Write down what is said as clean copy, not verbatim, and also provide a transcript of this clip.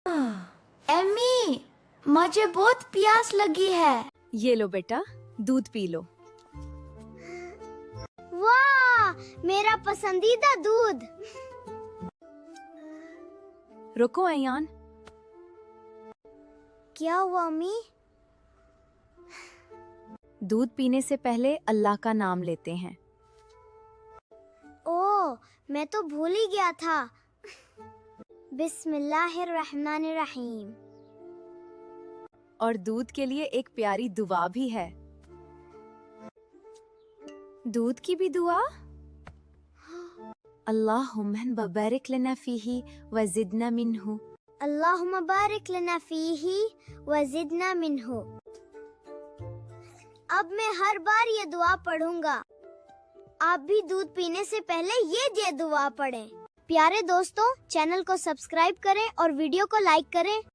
Amy, मुझे बहुत प्यास लगी है। ये लो बेटा, दूध पी लो। वाह, मेरा पसंदीदा दूध। रुको अयान, क्या हुआ अम्मी? दूध पीने से पहले अल्लाह का नाम लेते हैं। ओह, मैं तो भूल ही गया था। बिस्मिल्लाहिर्रहमानिर्रहीम। और दूध के लिए एक प्यारी दुआ भी है। दूध की भी दुआ। अल्लाहुम्मा बारिक लना फीही व ज़िदना मिन्हु। अल्लाहुम्मा बारिक लना फीही व ज़िदना मिन्हु। अब मैं हर बार ये दुआ पढ़ूंगा। आप भी दूध पीने से पहले ये दुआ पढ़ें। प्यारे दोस्तों, चैनल को सब्सक्राइब करें और वीडियो को लाइक करें।